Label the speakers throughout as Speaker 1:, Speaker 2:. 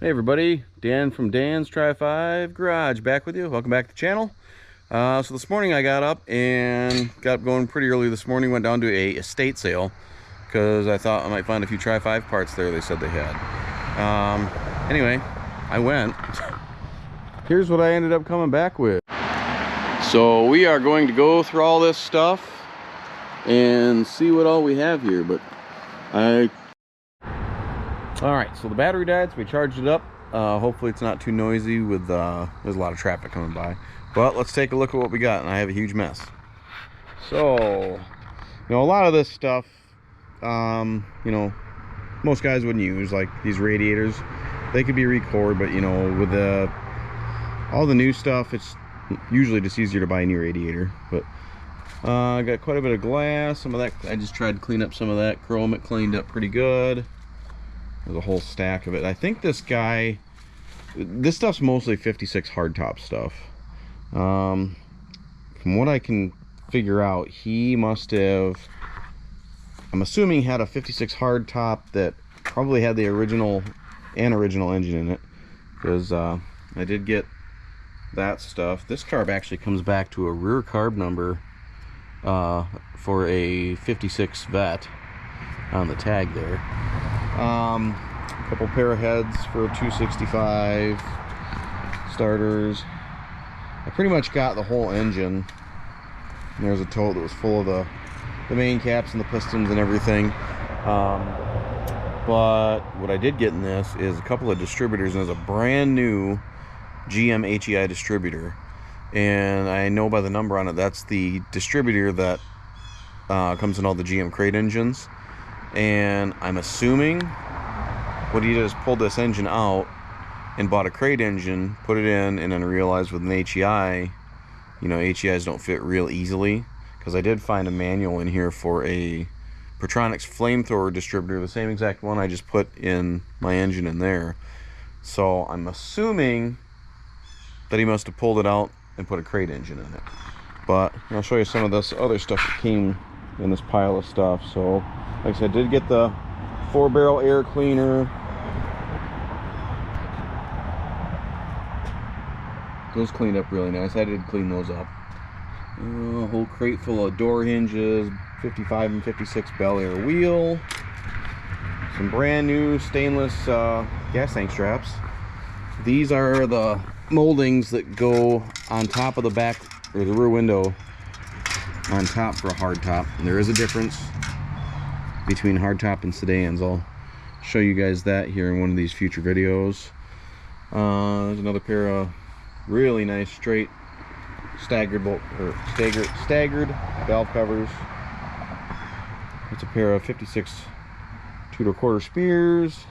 Speaker 1: Hey everybody, Dan from Dan's TriFive Garage back with you. Welcome back to the channel. So this morning I got up and got going pretty early this morning. Went down to a estate sale because I thought I might find a few TriFive parts there they said they had. Anyway, I went. Here's what I ended up coming back with. So we are going to go through all this stuff and see what all we have here. But Alright, so the battery died, so we charged it up. Hopefully it's not too noisy with, there's a lot of traffic coming by. But let's take a look at what we got, and I have a huge mess. So, a lot of this stuff, most guys wouldn't use, like these radiators. They could be recored, but, with all the new stuff, it's usually just easier to buy a new radiator. But I got quite a bit of glass, some of that, I just tried to clean up some of that chrome. It cleaned up pretty good. There's a whole stack of it. I think this stuff's mostly 56 hardtop stuff. From what I can figure out, he must have, I'm assuming, had a 56 hardtop that probably had the original engine in it, because I did get that stuff. This carb actually comes back to a rear carb number for a 56 vet on the tag there. Couple pair of heads for a 265 starters. I pretty much got the whole engine. And there's a tote that was full of the main caps and the pistons and everything. But what I did get in this is a couple of distributors, and there's a brand new GM HEI distributor, and I know by the number on it that's the distributor that comes in all the GM crate engines. And I'm assuming what he did is pulled this engine out and bought a crate engine, put it in, and then realized with an HEI, HEIs don't fit real easily, because I did find a manual in here for a Pertronix flamethrower distributor, the same exact one I just put in my engine in there. So I'm assuming that he must have pulled it out and put a crate engine in it. But I'll show you some of this other stuff that came in this pile of stuff. So like I said, I did get the 4-barrel air cleaner. Those cleaned up really nice. I did clean those up. A whole crate full of door hinges, 55 and 56 Bel Air wheel. Some brand new stainless gas tank straps. These are the moldings that go on top of the back or the rear window on top for a hardtop. And there is a difference between hardtop and sedans. I'll show you guys that here in one of these future videos. There's another pair of really nice straight staggered valve covers. It's a pair of 56 2¼ spears.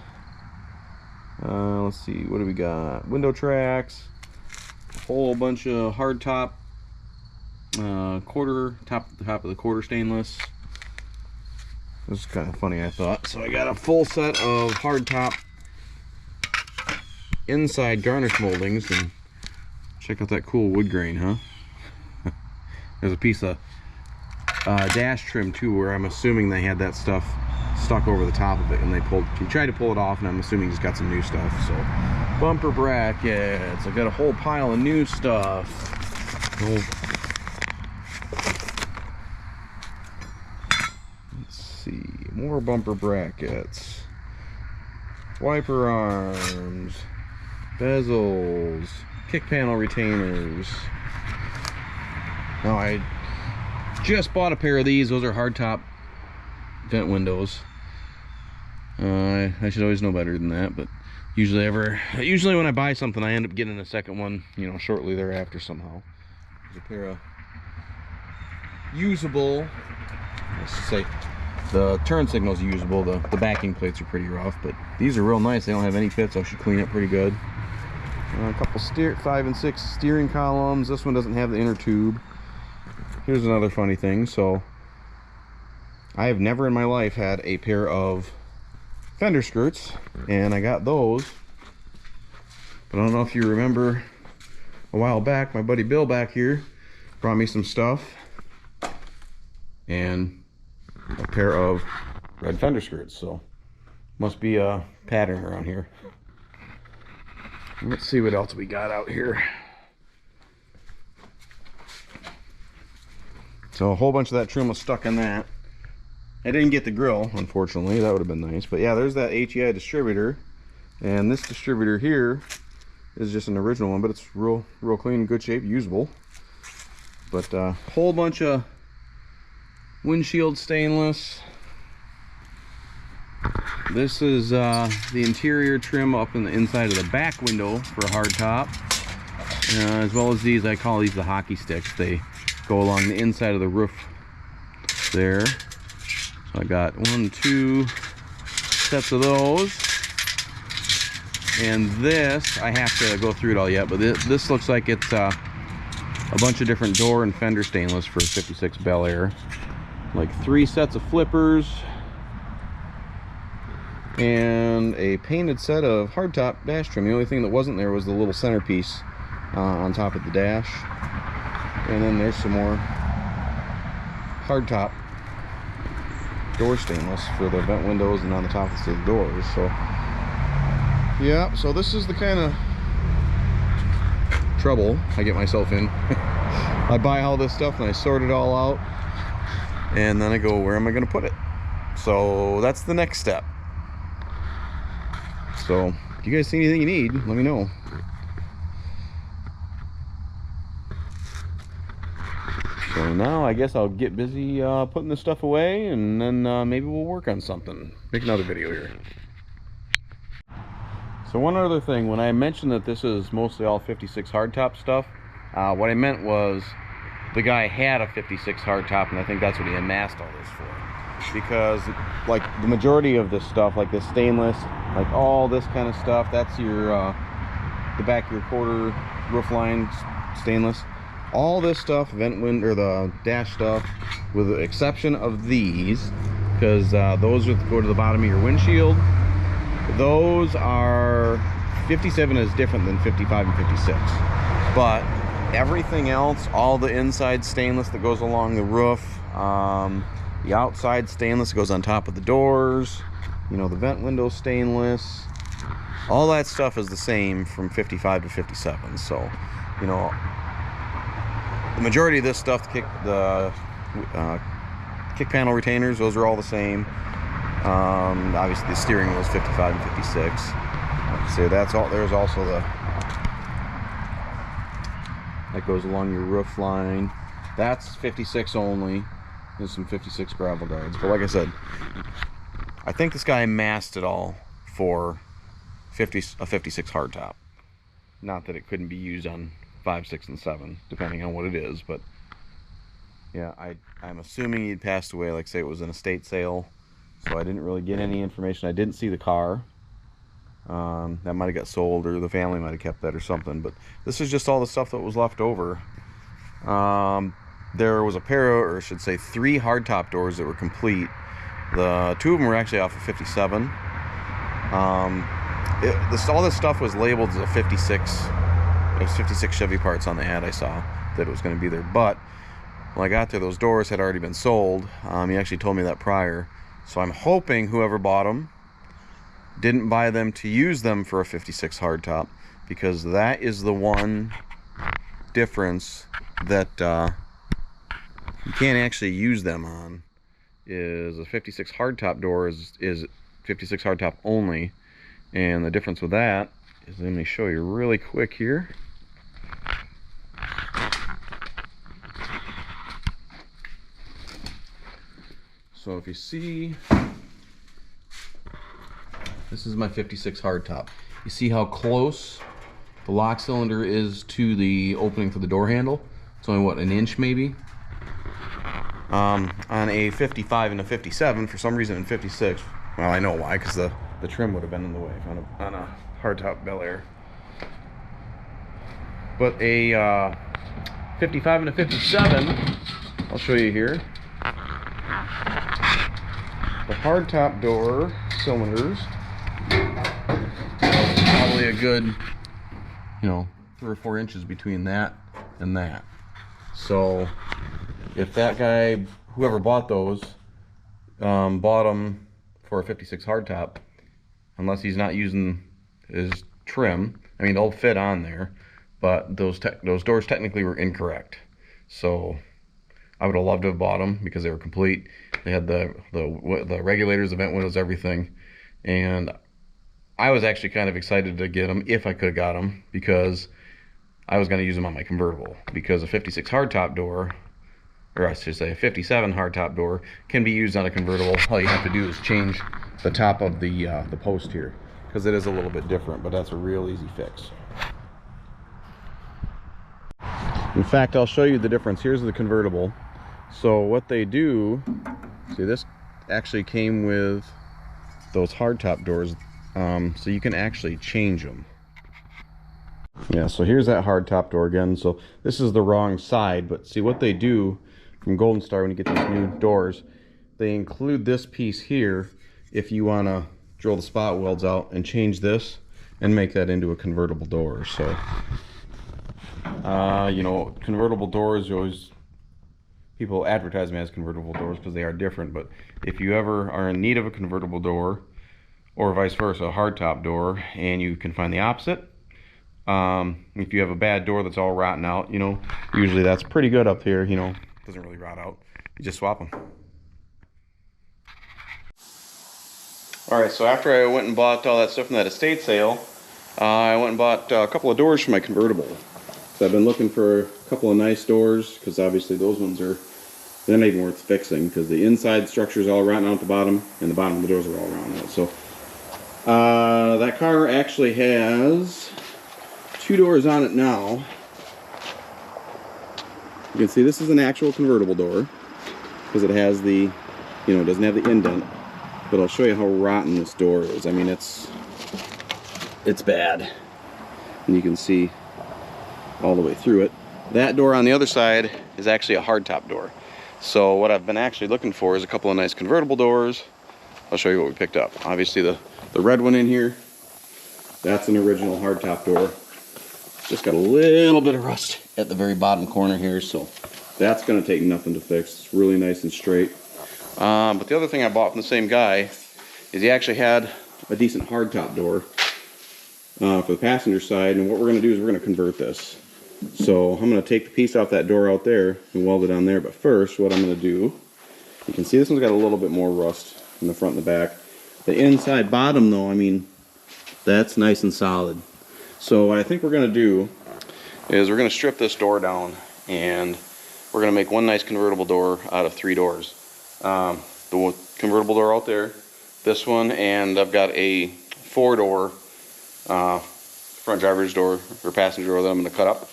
Speaker 1: Let's see, what do we got? Window tracks, a whole bunch of hardtop top of the quarter stainless. This is kind of funny, I thought. So I got a full set of hardtop inside garnish moldings, and check out that cool wood grain, huh? There's a piece of dash trim too, where I'm assuming they had that stuff stuck over the top of it, and he tried to pull it off, and I'm assuming he's got some new stuff. So bumper brackets, I got a whole pile of new stuff. More bumper brackets, wiper arms, bezels, kick panel retainers. Now I just bought a pair of these. Those are hardtop vent windows. I should always know better than that, but usually when I buy something, I end up getting a second one, shortly thereafter somehow. There's a pair of usable, let's say, the turn signal is usable. The backing plates are pretty rough, but these are real nice. They don't have any pits, so I should clean up pretty good. A couple 5 and 6 steering columns. This one doesn't have the inner tube. Here's another funny thing. So I have never in my life had a pair of fender skirts, and I got those. But I don't know if you remember, a while back, my buddy Bill back here brought me some stuff, and a pair of red fender skirts, so must be a pattern around here. Let's see what else we got out here. So a whole bunch of that trim was stuck in that. I didn't get the grill, unfortunately. That would have been nice. But yeah, there's that HEI distributor. And this distributor here is just an original one, but it's real clean, good shape, usable. But a whole bunch of windshield stainless. This is the interior trim up in the inside of the back window for a hardtop. As well as these, I call these the hockey sticks. They go along the inside of the roof there. So I got 1, 2 sets of those. And this, I have to go through it all yet, but this looks like it's a bunch of different door and fender stainless for 56 Bel Air. Like 3 sets of flippers. And a painted set of hardtop dash trim. The only thing that wasn't there was the little centerpiece on top of the dash. And then there's some more hardtop door stainless for the vent windows and on the top of the doors. So yeah, so this is the kind of trouble I get myself in. I buy all this stuff and I sort it all out, and then I go, where am I going to put it? So that's the next step. So if you guys see anything you need, let me know. So now I guess I'll get busy putting this stuff away, and then maybe we'll work on something. Make another video here. So one other thing, when I mentioned that this is mostly all 56 hardtop stuff, what I meant was the guy had a 56 hardtop, and I think that's what he amassed all this for. Because like the majority of this stuff, like this stainless, like all this kind of stuff, that's your the back of your quarter roof line stainless. All this stuff, vent wind or the dash stuff, with the exception of these, because those go to the bottom of your windshield. Those are 57 is different than 55 and 56, but everything else, all the inside stainless that goes along the roof, the outside stainless that goes on top of the doors, you know, the vent window stainless, all that stuff is the same from 55 to 57. So, you know, the majority of this stuff, the kick panel retainers, those are all the same. Obviously the steering wheel is 55 and 56. Like I say, that's all. There's also the that goes along your roof line. That's 56 only. There's some 56 gravel guards. But like I said, I think this guy masked it all for a 56 hardtop. Not that it couldn't be used on 5, 6, and 7, depending on what it is. But yeah, I'm assuming he'd passed away. Like say it was an estate sale. So I didn't really get any information. I didn't see the car. That might have got sold, or the family might have kept that or something. But this is just all the stuff that was left over. There was a pair of, or I should say 3 hardtop doors that were complete. The 2 of them were actually off of 57. All this stuff was labeled as a 56. It was 56 Chevy parts on the ad I saw that it was going to be there. But when I got there, those doors had already been sold. He actually told me that prior. So I'm hoping whoever bought them didn't buy them to use them for a 56 hardtop, because that is the one difference that you can't actually use them on. Is a 56 hardtop door is 56 hardtop only, and the difference with that is, let me show you really quick here. So if you see, this is my 56 hardtop. You see how close the lock cylinder is to the opening for the door handle? It's only, what, an inch maybe? On a 55 and a 57, for some reason in 56, well, I know why, because the trim would have been in the way on a hardtop Bel Air. But a 55 and a 57, I'll show you here. The hardtop door cylinders, probably a good, you know, 3 or 4 inches between that and that. So if that guy, whoever bought those, bought them for a 56 hardtop, unless he's not using his trim, I mean, they'll fit on there, but those doors technically were incorrect. So I would have loved to have bought them because they were complete. They had the regulators, the vent windows, everything. And I was actually kind of excited to get them if I could have got them, because I was going to use them on my convertible, because a 56 hardtop door, or I should say a 57 hardtop door, can be used on a convertible. All you have to do is change the top of the post here, because it is a little bit different, but that's a real easy fix. In fact, I'll show you the difference. Here's the convertible. So what they do, see, this actually came with those hardtop doors, so you can actually change them. Yeah, so here's that hardtop door again. So this is the wrong side, but see what they do from Golden Star when you get these new doors, they include this piece here if you want to drill the spot welds out and change this and make that into a convertible door. So you know, convertible doors, people advertise them as convertible doors because they are different, but if you ever are in need of a convertible door, or vice versa, a hardtop door, and you can find the opposite, if you have a bad door that's all rotten out, you know, usually that's pretty good up here, you know, doesn't really rot out, you just swap them. Alright, so after I went and bought all that stuff from that estate sale, I went and bought a couple of doors for my convertible. So I've been looking for a couple of nice doors, because obviously those ones are, they're not even worth fixing, because the inside structure is all rotten out at the bottom, and the bottom of the doors are all rotten out. So that car actually has 2 doors on it now. You can see this is an actual convertible door, because it has the, you know, it doesn't have the indent. But I'll show you how rotten this door is. I mean, it's bad, and you can see all the way through it. That door on the other side is actually a hardtop door. So what I've been actually looking for is a couple of nice convertible doors. I'll show you what we picked up. Obviously the red one in here, that's an original hardtop door. Just got a little bit of rust at the very bottom corner here, so that's going to take nothing to fix. It's really nice and straight. But the other thing I bought from the same guy is he actually had a decent hardtop door for the passenger side, and what we're going to do is we're going to convert this. So I'm going to take the piece off that door out there and weld it on there, but first what I'm going to do, you can see this one's got a little bit more rust in the front and the back. The inside bottom though, I mean, that's nice and solid. So what I think we're going to do is we're going to strip this door down, and we're going to make one nice convertible door out of 3 doors. The convertible door out there, this one, and I've got a 4-door front driver's door or passenger door that I'm going to cut up.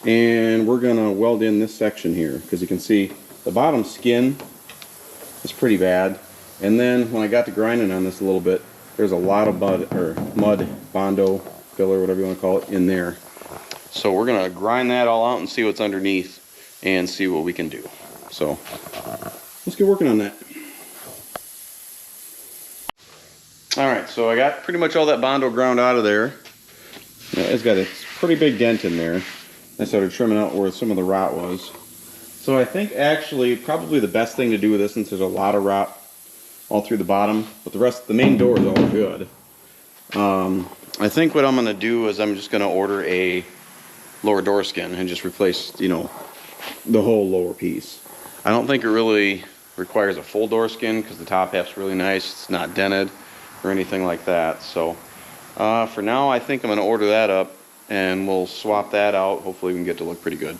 Speaker 1: And we're going to weld in this section here, because you can see the bottom skin is pretty bad. And then when I got to grinding on this a little bit, there's a lot of mud, Bondo, filler, whatever you want to call it, in there. So we're going to grind that all out and see what's underneath and see what we can do. So let's get working on that. Alright, so I got pretty much all that Bondo ground out of there. It's got a pretty big dent in there. I started trimming out where some of the rot was. So I think actually probably the best thing to do with this, since there's a lot of rot all through the bottom, but the main door is all good. I think what I'm going to do is I'm just going to order a lower door skin and just replace, you know, the whole lower piece. I don't think it really requires a full door skin because the top half's really nice. It's not dented or anything like that. So for now, I think I'm going to order that up, and we'll swap that out. Hopefully we can get to look pretty good.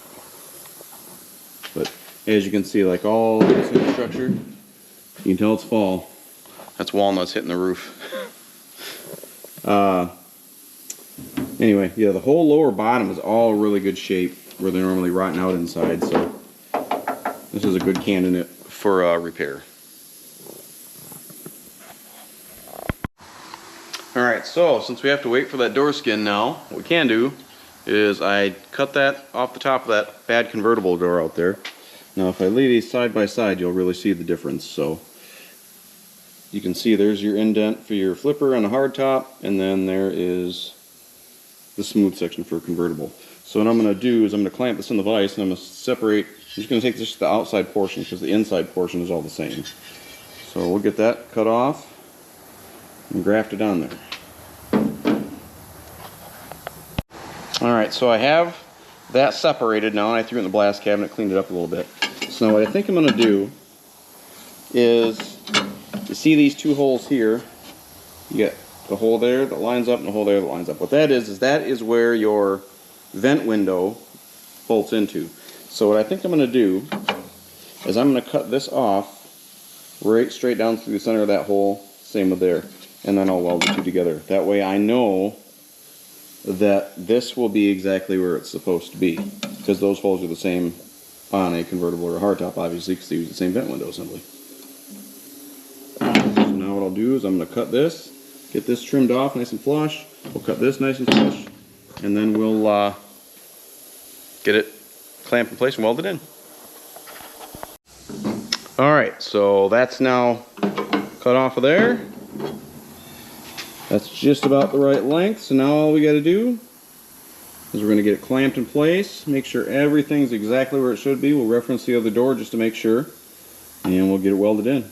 Speaker 1: But as you can see, like all this new structure, you can tell it's fall. That's walnuts hitting the roof. Anyway, yeah, the whole lower bottom is all really good shape where they're normally rotting out inside. So this is a good candidate for repair. Alright, so since we have to wait for that door skin now, what we can do is I cut that off the top of that bad convertible door out there. Now if I lay these side by side, you'll really see the difference. So you can see there's your indent for your flipper on the hardtop, and then there is the smooth section for a convertible. So what I'm going to do is I'm going to clamp this in the vise, and I'm going to separate. I'm just going to take just the outside portion because the inside portion is all the same. So we'll get that cut off and graft it on there. Alright, so I have that separated now, and I threw it in the blast cabinet, cleaned it up a little bit. So now what I think I'm going to do is, you see these two holes here, you get the hole there that lines up and the hole there that lines up. What that is where your vent window bolts into. So what I think I'm going to do is I'm going to cut this off right straight down through the center of that hole, same with there, and then I'll weld the two together. That way I know that this will be exactly where it's supposed to be, because those holes are the same on a convertible or a hardtop, obviously, because they use the same vent window assembly. So now what I'll do is I'm going to cut this, get this trimmed off nice and flush. We'll cut this nice and flush, and then we'll get it clamped in place and welded in. Alright, so that's now cut off of there. That's just about the right length, so now all we got to do is we're going to get it clamped in place, make sure everything's exactly where it should be. We'll reference the other door just to make sure, and we'll get it welded in.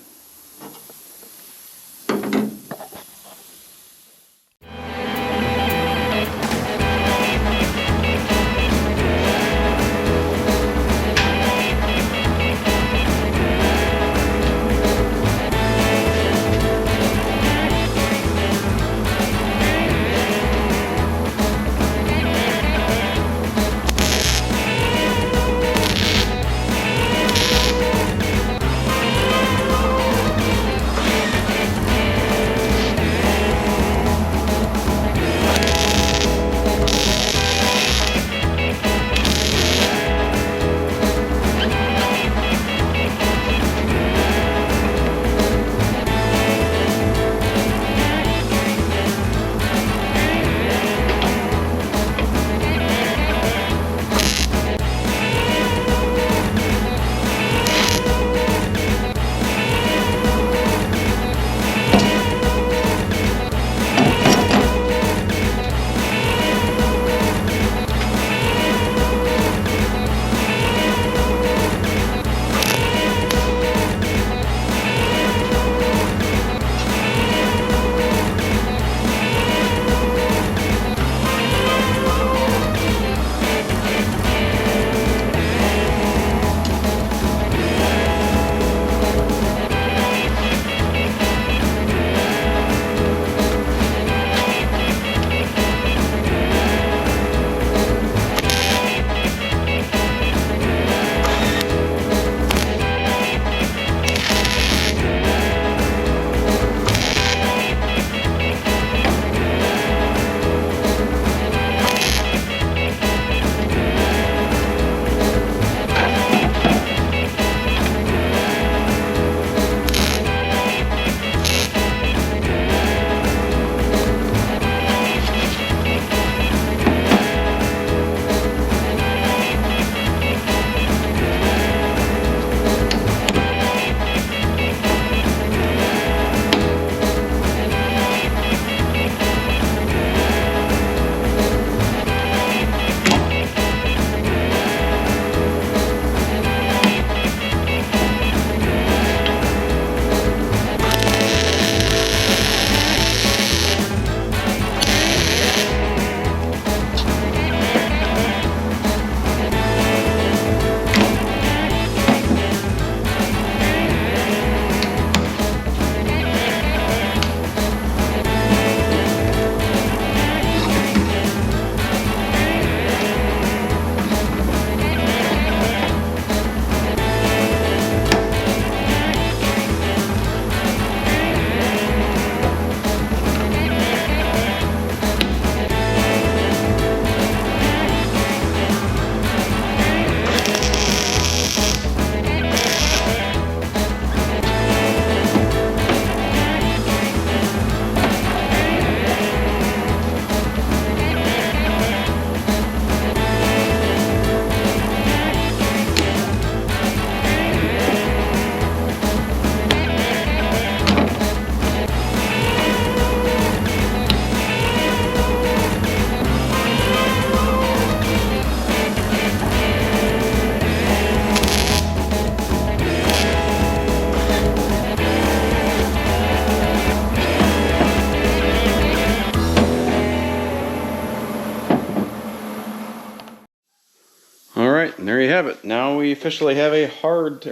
Speaker 1: have it. Now we officially have a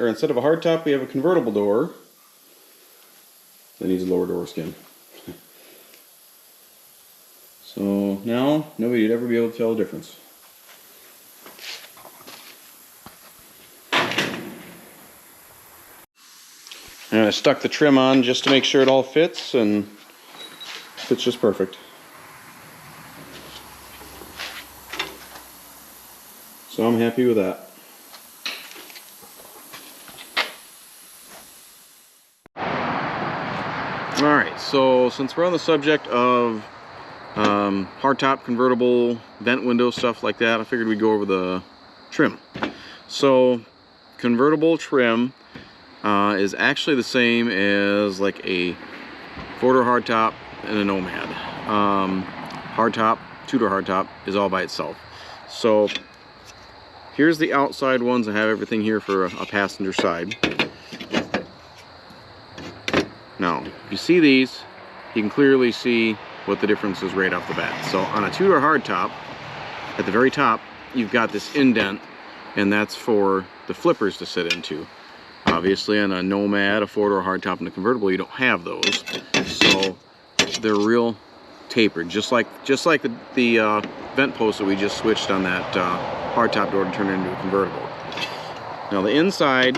Speaker 1: instead of a hardtop, we have a convertible door that needs a lower door skin. So now nobody'd ever be able to tell the difference. And I stuck the trim on just to make sure it all fits, and fits just perfect. So I'm happy with that. Alright, so since we're on the subject of hardtop, convertible, vent window, stuff like that, I figured we'd go over the trim. So, convertible trim is actually the same as like a four-door hardtop and a nomad. Hardtop, two-door hardtop is all by itself. So, here's the outside ones. I have everything here for a passenger side. Now, if you see these, you can clearly see what the difference is right off the bat. So on a two-door hardtop, at the very top, you've got this indent, and that's for the flippers to sit into. Obviously, on a nomad, a four-door hardtop, and a convertible, you don't have those. So they're real tapered, just like the vent post that we just switched on that hardtop door to turn it into a convertible. Now the inside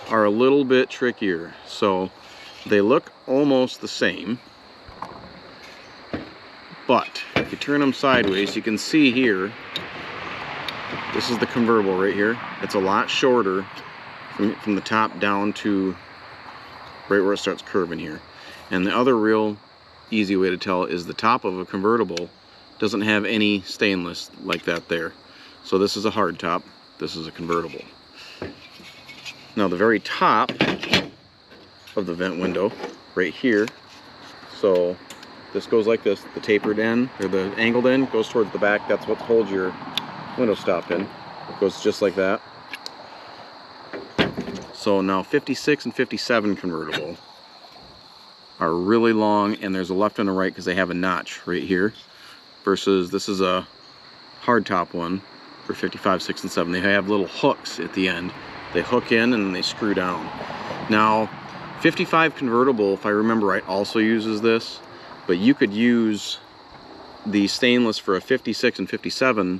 Speaker 1: are a little bit trickier. So they look almost the same, but if you turn them sideways, you can see here, this is the convertible right here. It's a lot shorter from the top down to right where it starts curving here. And the other real easy way to tell is the top of a convertible doesn't have any stainless like that there. So this is a hardtop, this is a convertible. Now the very top of the vent window, right here, so this goes like this, the tapered end, or the angled end goes towards the back, that's what holds your window stop in. It goes just like that. So now 56 and 57 convertible are really long, and there's a left and a right because they have a notch right here, versus this is a hardtop one for 55, 6, and 7. They have little hooks at the end. They hook in and they screw down. Now, 55 convertible, if I remember right, also uses this, but you could use the stainless for a 56 and 57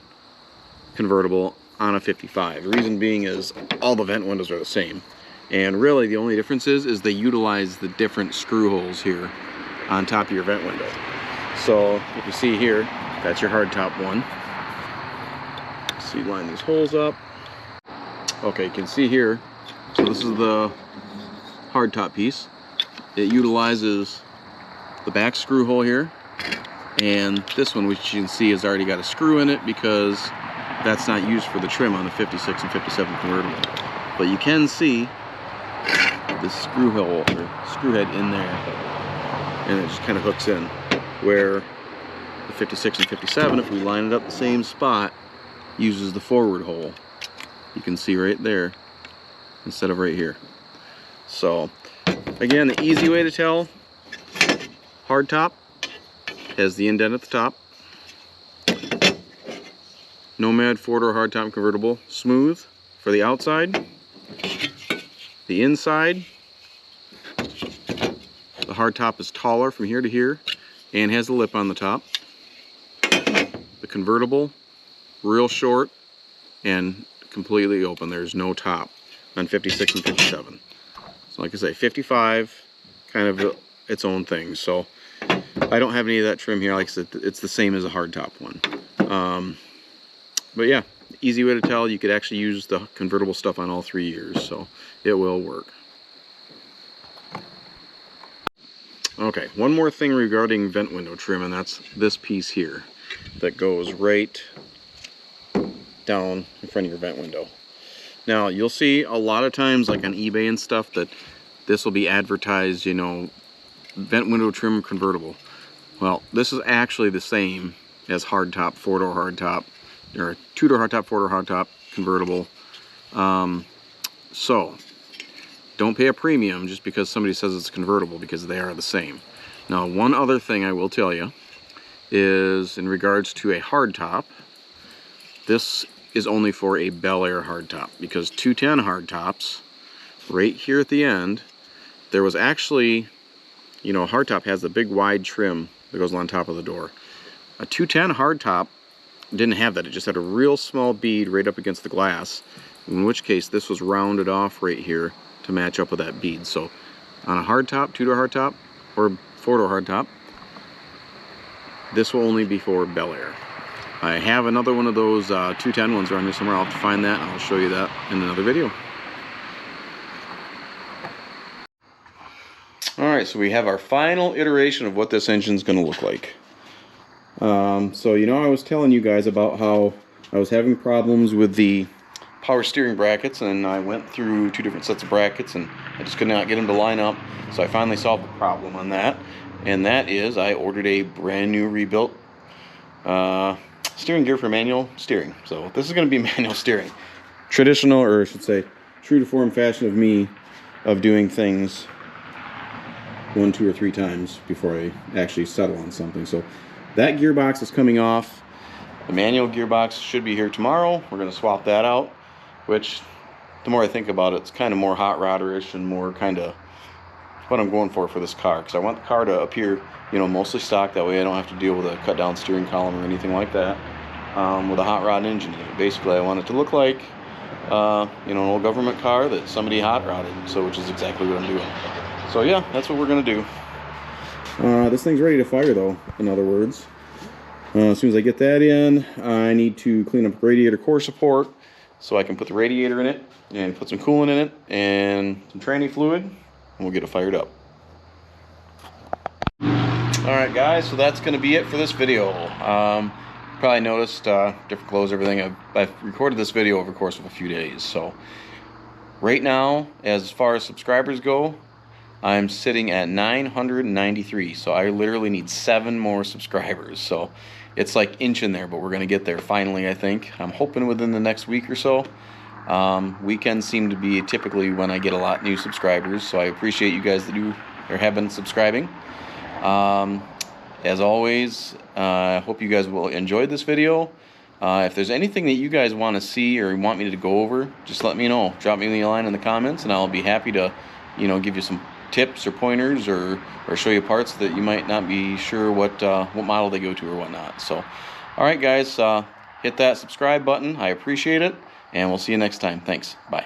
Speaker 1: convertible on a 55. The reason being is all the vent windows are the same. And really the only difference is they utilize the different screw holes here on top of your vent window. So if you see here, that's your hardtop one. So you line these holes up. Okay, you can see here, so this is the hardtop piece. It utilizes the back screw hole here, and this one, which you can see, has already got a screw in it because that's not used for the trim on the 56 and 57 convertible. But you can see this screw hole, or screw head in there, and it just kind of hooks in. Where the 56 and 57, if we line it up the same spot, uses the forward hole. You can see right there instead of right here. So again, the easy way to tell, hardtop has the indent at the top. Nomad four-door hardtop convertible, smooth for the outside. The inside, the hardtop is taller from here to here and has a lip on the top. The convertible, real short and completely open. There's no top on 56 and 57. So like I say, 55, kind of its own thing. So I don't have any of that trim here. Like I said, it's the same as a hardtop one. But yeah, easy way to tell. You could actually use the convertible stuff on all 3 years, so it will work. Okay, one more thing regarding vent window trim, and that's this piece here that goes right down in front of your vent window. Now you'll see a lot of times, like on eBay and stuff, that this will be advertised, you know, vent window trim convertible. Well, this is actually the same as hardtop, four-door hardtop, or two-door hardtop, four-door hardtop convertible. So don't pay a premium just because somebody says it's convertible, because they are the same. Now, one other thing I will tell you is in regards to a hardtop, this is only for a Bel Air hardtop, because 210 hardtops, right here at the end, there was actually, you know, a hardtop has the big wide trim that goes on top of the door. A 210 hardtop didn't have that. It just had a real small bead right up against the glass, in which case this was rounded off right here to match up with that bead. So on a hardtop, 2-door hardtop, or 4-door hardtop, this will only be for Bel Air. I have another one of those 210 ones around here somewhere. I'll have to find that and I'll show you that in another video. Alright, so we have our final iteration of what this engine's going to look like. So, you know, I was telling you guys about how I was having problems with the power steering brackets, and I went through 2 different sets of brackets and I just could not get them to line up. So I finally solved the problem on that, and that is I ordered a brand new rebuilt steering gear for manual steering. So this is going to be manual steering. Traditional, or I should say true to form fashion of me, of doing things 1, 2, or 3 times before I actually settle on something. So that gearbox is coming off. The manual gearbox should be here tomorrow. We're going to swap that out, which, the more I think about it, it's kind of more hot rodder-ish and more kind of what I'm going for this car, because I want the car to appear, you know, mostly stock. That way I don't have to deal with a cut down steering column or anything like that, with a hot rod engine in it. Basically, I want it to look like, you know, an old government car that somebody hot rodded, so which is exactly what I'm doing. So yeah, that's what we're going to do. This thing's ready to fire though, in other words. As soon as I get that in, I need to clean up radiator core support so I can put the radiator in it and put some coolant in it and some tranny fluid, and we'll get it fired up. Alright guys, so that's going to be it for this video. Probably noticed different clothes, everything. I've recorded this video over the course of a few days. So right now, as far as subscribers go, I'm sitting at 993, so I literally need 7 more subscribers. So it's like inching there, but we're going to get there finally, I think. I'm hoping within the next week or so. Weekends seem to be typically when I get a lot new subscribers, so I appreciate you guys that do or have been subscribing. As always, I hope you guys will enjoy this video. If there's anything that you guys want to see or want me to go over, just let me know. Drop me a line in the comments, and I'll be happy to, you know, give you some tips or pointers, or show you parts that you might not be sure what model they go to or whatnot. So, all right, guys, hit that subscribe button. I appreciate it, and we'll see you next time. Thanks. Bye.